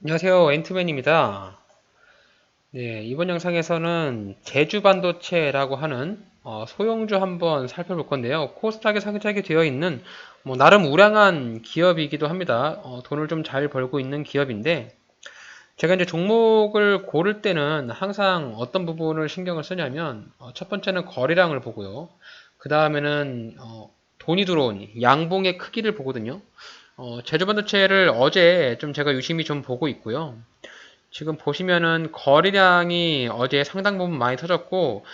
안녕하세요. 앤트맨입니다. 네, 이번 영상에서는 제주 반도체라고 하는 소형주 한번 살펴볼 건데요. 코스닥에 상장이 되어 있는 나름 우량한 기업이기도 합니다. 돈을 좀 잘 벌고 있는 기업인데 제가 이제 종목을 고를 때는 항상 어떤 부분을 신경을 쓰냐면 첫 번째는 거래량을 보고요. 그 다음에는 돈이 들어온 양봉의 크기를 보거든요. 제주 반도체를 어제 좀 제가 유심히 좀 보고 있고요. 지금 보시면은 거래량이 어제 상당 부분 많이 터졌고,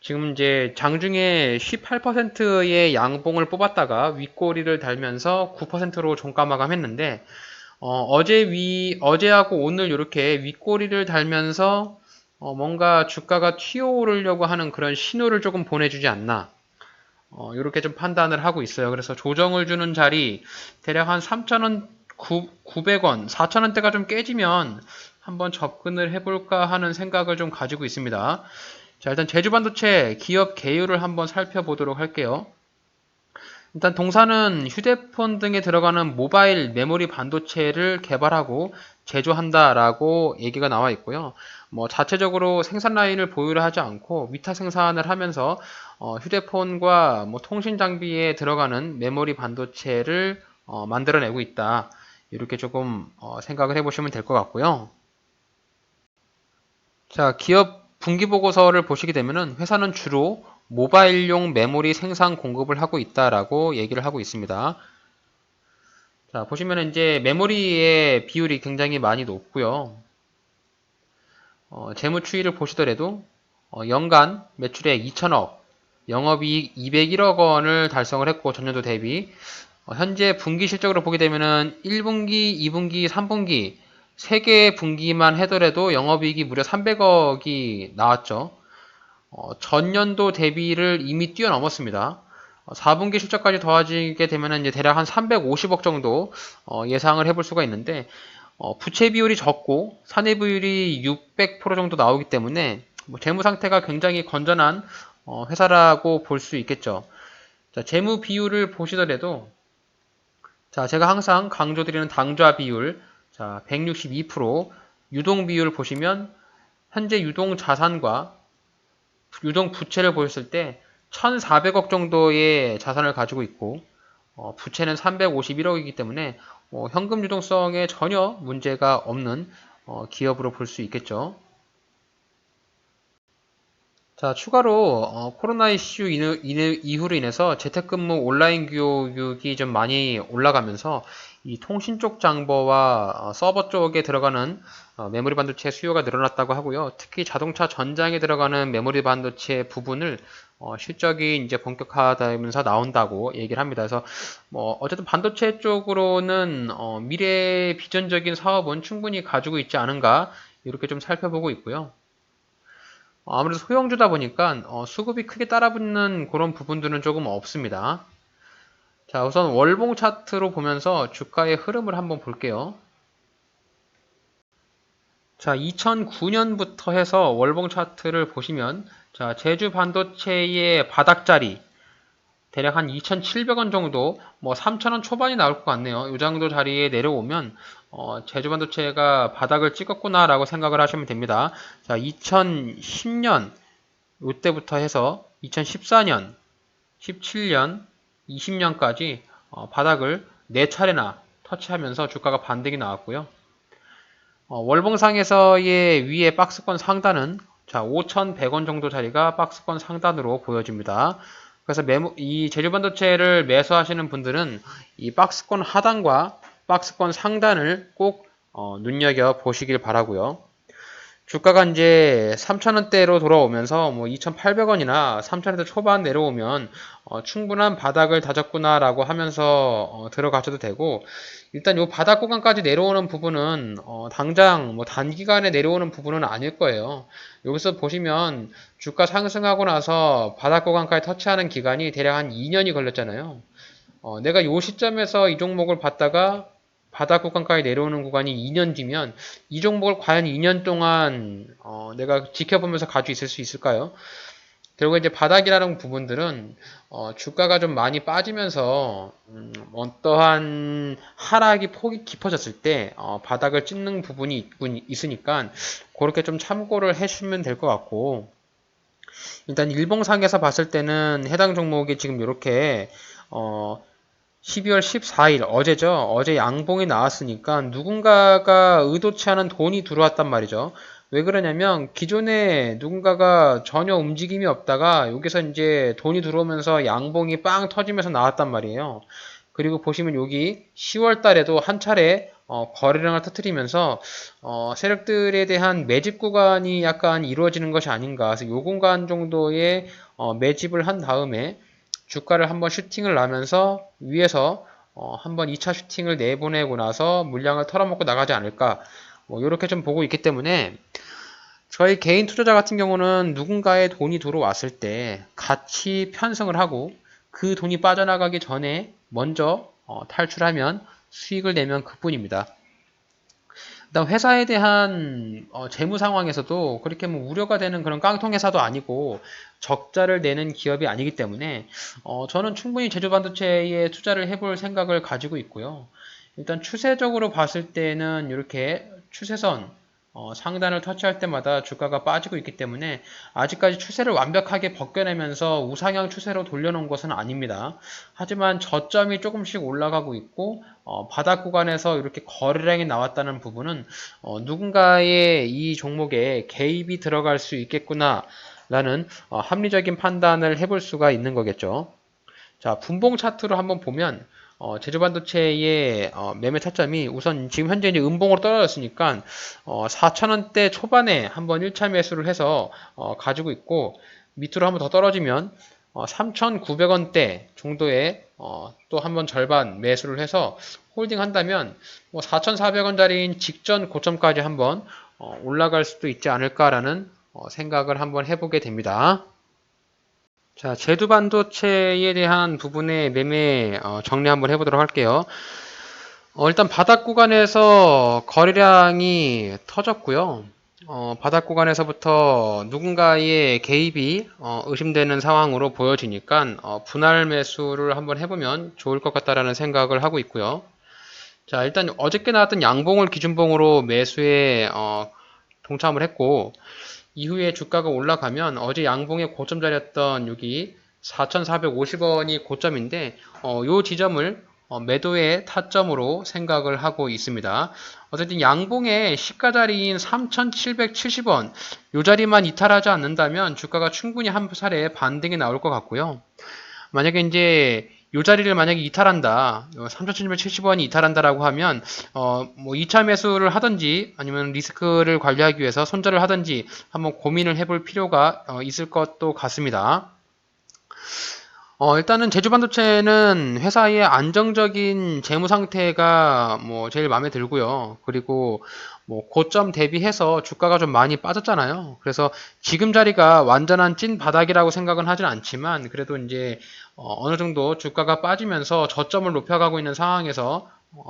지금 이제 장중에 18%의 양봉을 뽑았다가 윗꼬리를 달면서 9%로 종가 마감했는데, 어제하고 오늘 이렇게 윗꼬리를 달면서 뭔가 주가가 튀어오르려고 하는 그런 신호를 조금 보내주지 않나. 이렇게 좀 판단을 하고 있어요. 그래서 조정을 주는 자리, 대략 한 3,000원, 900원, 4,000원대가 좀 깨지면 한번 접근을 해볼까 하는 생각을 좀 가지고 있습니다. 자, 일단 제주반도체 기업 개요를 한번 살펴보도록 할게요. 일단 동사는 휴대폰 등에 들어가는 모바일 메모리 반도체를 개발하고 제조한다라고 얘기가 나와 있고요. 자체적으로 생산 라인을 보유를 하지 않고 위탁 생산을 하면서 휴대폰과 통신 장비에 들어가는 메모리 반도체를 만들어내고 있다. 이렇게 조금 생각을 해보시면 될 것 같고요. 자, 기업 분기 보고서를 보시게 되면은 회사는 주로 모바일용 메모리 생산 공급을 하고 있다라고 얘기를 하고 있습니다. 자, 보시면 이제 메모리의 비율이 굉장히 많이 높고요. 재무 추이를 보시더라도 연간 매출액 2천억, 영업이익 201억 원을 달성을 했고 전년도 대비 현재 분기 실적으로 보게 되면은 1분기, 2분기, 3분기 3개의 분기만 해더라도 영업이익이 무려 300억이 나왔죠. 전년도 대비를 이미 뛰어넘었습니다. 4분기 실적까지 더해지게 되면 이제 대략 한 350억 정도 예상을 해볼 수가 있는데 부채 비율이 적고 사내 비율이 600% 정도 나오기 때문에 재무 상태가 굉장히 건전한 회사라고 볼 수 있겠죠. 자, 재무 비율을 보시더라도 자, 제가 항상 강조드리는 당좌 비율 자, 162% 유동 비율 보시면 현재 유동 자산과 유동 부채를 보였을 때 1,400억 정도의 자산을 가지고 있고 부채는 351억이기 때문에 현금 유동성에 전혀 문제가 없는 기업으로 볼 수 있겠죠. 자, 추가로 코로나 이슈 이후로 인해서 재택근무 온라인 교육이 좀 많이 올라가면서 이 통신 쪽 장버와 서버 쪽에 들어가는 메모리 반도체 수요가 늘어났다고 하고요. 특히 자동차 전장에 들어가는 메모리 반도체 부분을 실적이 이제 본격화되면서 나온다고 얘기를 합니다. 그래서 어쨌든 반도체 쪽으로는 미래 비전적인 사업은 충분히 가지고 있지 않은가 이렇게 좀 살펴보고 있고요. 아무래도 소형주다 보니까 수급이 크게 따라붙는 그런 부분들은 조금 없습니다. 자, 우선 월봉 차트로 보면서 주가의 흐름을 한번 볼게요. 자, 2009년부터 해서 월봉 차트를 보시면 자, 제주 반도체의 바닥자리 대략 한 2,700원 정도, 3,000원 초반이 나올 것 같네요. 이 정도 자리에 내려오면 제주반도체가 바닥을 찍었구나라고 생각을 하시면 됩니다. 자, 2010년 이때부터 해서 2014년, 17년, 20년까지 바닥을 4차례나 터치하면서 주가가 반등이 나왔고요. 월봉상에서의 위에 박스권 상단은 자 5,100원 정도 자리가 박스권 상단으로 보여집니다. 그래서 이 제주반도체를 매수하시는 분들은 이 박스권 하단과 박스권 상단을 꼭 눈여겨 보시길 바라고요. 주가가 이제 3,000원대로 돌아오면서 2,800원이나 3,000원대 초반 내려오면 충분한 바닥을 다졌구나라고 하면서 들어가셔도 되고 일단 이 바닥 구간까지 내려오는 부분은 당장 단기간에 내려오는 부분은 아닐 거예요. 여기서 보시면 주가 상승하고 나서 바닥 구간까지 터치하는 기간이 대략 한 2년이 걸렸잖아요. 내가 이 시점에서 이 종목을 봤다가 바닥 구간까지 내려오는 구간이 2년 뒤면 이 종목을 과연 2년 동안 내가 지켜보면서 가지고 있을 수 있을까요? 그리고 이제 바닥이라는 부분들은 주가가 좀 많이 빠지면서 어떠한 하락이 폭이 깊어졌을 때 바닥을 찍는 부분이 있으니까 그렇게 좀 참고를 해주시면 될 것 같고, 일단 일봉상에서 봤을 때는 해당 종목이 지금 이렇게 12월 14일 어제죠. 어제 양봉이 나왔으니까 누군가가 의도치 않은 돈이 들어왔단 말이죠. 왜 그러냐면 기존에 누군가가 전혀 움직임이 없다가 여기서 이제 돈이 들어오면서 양봉이 빵 터지면서 나왔단 말이에요. 그리고 보시면 여기 10월 달에도 한 차례 거래량을 터뜨리면서 세력들에 대한 매집 구간이 약간 이루어지는 것이 아닌가. 그래서 요 공간 정도의 매집을 한 다음에 주가를 한번 슈팅을 나면서 위에서 한번 2차 슈팅을 내보내고 나서 물량을 털어먹고 나가지 않을까. 뭐 이렇게 좀 보고 있기 때문에 저희 개인 투자자 같은 경우는 누군가의 돈이 들어왔을 때 같이 편성을 하고 그 돈이 빠져나가기 전에 먼저 탈출하면 수익을 내면 그뿐입니다. 그다음 회사에 대한 재무 상황에서도 그렇게 뭐 우려가 되는 그런 깡통 회사도 아니고 적자를 내는 기업이 아니기 때문에 저는 충분히 제조반도체에 투자를 해볼 생각을 가지고 있고요. 일단 추세적으로 봤을 때는 이렇게 추세선 상단을 터치할 때마다 주가가 빠지고 있기 때문에 아직까지 추세를 완벽하게 벗겨내면서 우상향 추세로 돌려놓은 것은 아닙니다. 하지만 저점이 조금씩 올라가고 있고 바닥 구간에서 이렇게 거래량이 나왔다는 부분은 누군가의 이 종목에 개입이 들어갈 수 있겠구나 라는 합리적인 판단을 해볼 수가 있는 거겠죠. 자, 분봉 차트로 한번 보면 제조반도체의 매매 타점이 우선 지금 현재 이제 음봉으로 떨어졌으니까 4,000원대 초반에 한번 1차 매수를 해서 가지고 있고, 밑으로 한번 더 떨어지면 3,900원대 정도에 또 한번 절반 매수를 해서 홀딩 한다면 4,400원짜리인 직전 고점까지 한번 올라갈 수도 있지 않을까라는 생각을 한번 해보게 됩니다. 자, 제두 반도체에 대한 부분의 매매 정리 한번 해보도록 할게요. 일단 바닥 구간에서 거래량이 터졌고요. 바닥 구간에서부터 누군가의 개입이 의심되는 상황으로 보여지니까 분할 매수를 한번 해보면 좋을 것 같다라는 생각을 하고 있고요. 자, 일단 어저께 나왔던 양봉을 기준봉으로 매수에 동참을 했고, 이후에 주가가 올라가면 어제 양봉의 고점 자리였던 여기 4,450원이 고점인데 요 지점을 매도의 타점으로 생각을 하고 있습니다. 어쨌든 양봉의 시가 자리인 3,770원 요 자리만 이탈하지 않는다면 주가가 충분히 한 차례 반등이 나올 것 같고요. 만약에 이제 요 자리를 만약에 이탈한다, 3,770원이 이탈한다라고 하면, 뭐 2차 매수를 하든지 아니면 리스크를 관리하기 위해서 손절을 하든지 한번 고민을 해볼 필요가 있을 것도 같습니다. 일단은 제주반도체는 회사의 안정적인 재무 상태가 뭐 제일 마음에 들고요. 그리고 뭐 고점 대비해서 주가가 좀 많이 빠졌잖아요. 그래서 지금 자리가 완전한 찐 바닥이라고 생각은 하진 않지만 그래도 이제 어느 정도 주가가 빠지면서 저점을 높여가고 있는 상황에서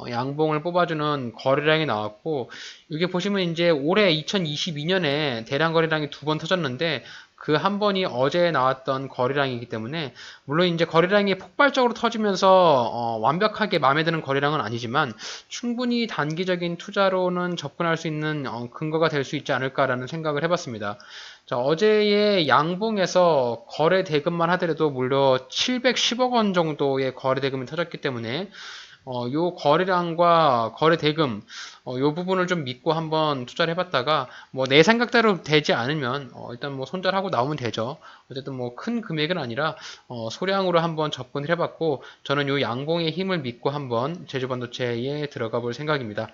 양봉을 뽑아주는 거래량이 나왔고, 이게 보시면 이제 올해 2022년에 대량 거래량이 두 번 터졌는데 그 한 번이 어제 나왔던 거래량이기 때문에, 물론 이제 거래량이 폭발적으로 터지면서 완벽하게 마음에 드는 거래량은 아니지만 충분히 단기적인 투자로는 접근할 수 있는 근거가 될 수 있지 않을까라는 생각을 해봤습니다. 자, 어제의 양봉에서 거래 대금만 하더라도 무려 710억 원 정도의 거래 대금이 터졌기 때문에 요 거래량과 거래 대금, 요 부분을 좀 믿고 한번 투자를 해봤다가, 뭐, 내 생각대로 되지 않으면, 일단 뭐, 손절하고 나오면 되죠. 어쨌든 뭐, 큰 금액은 아니라, 소량으로 한번 접근을 해봤고, 저는 요 양봉의 힘을 믿고 한번 제주반도체에 들어가 볼 생각입니다.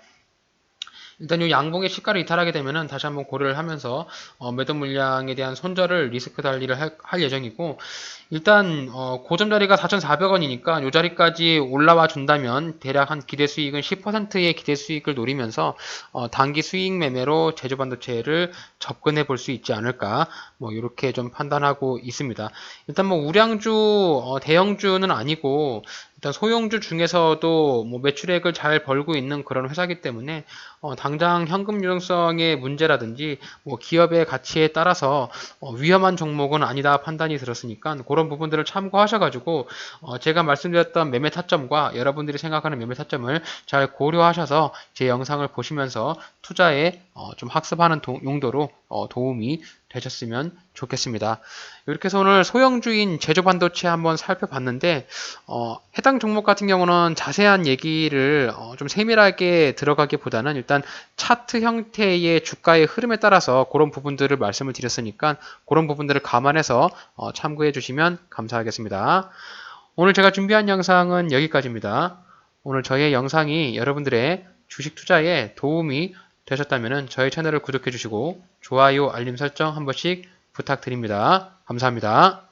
일단 이 양봉의 시가를 이탈하게 되면은 다시 한번 고려를 하면서 매도 물량에 대한 손절을 리스크 관리를 할 예정이고, 일단 고점 자리가 4,400원이니까 이 자리까지 올라와 준다면 대략 한 기대 수익은 10%의 기대 수익을 노리면서 단기 수익 매매로 제조반도체를 접근해 볼 수 있지 않을까, 뭐 이렇게 좀 판단하고 있습니다. 일단 뭐 우량주 대형주는 아니고 일단 소형주 중에서도 뭐 매출액을 잘 벌고 있는 그런 회사이기 때문에 당장 현금 유동성의 문제라든지 뭐 기업의 가치에 따라서 위험한 종목은 아니다 판단이 들었으니까 그런 부분들을 참고하셔가지고 제가 말씀드렸던 매매 타점과 여러분들이 생각하는 매매 타점을 잘 고려하셔서 제 영상을 보시면서 투자에 좀 학습하는 용도로 도움이 되셨으면 좋겠습니다. 이렇게 해서 오늘 소형주인 제조반도체 한번 살펴봤는데 해당 종목 같은 경우는 자세한 얘기를 좀 세밀하게 들어가기보다는 일단 차트 형태의 주가의 흐름에 따라서 그런 부분들을 말씀을 드렸으니까 그런 부분들을 감안해서 참고해 주시면 감사하겠습니다. 오늘 제가 준비한 영상은 여기까지입니다. 오늘 저의 영상이 여러분들의 주식 투자에 도움이 되셨다면 저희 채널을 구독해 주시고 좋아요, 알림 설정 한 번씩 부탁드립니다. 감사합니다.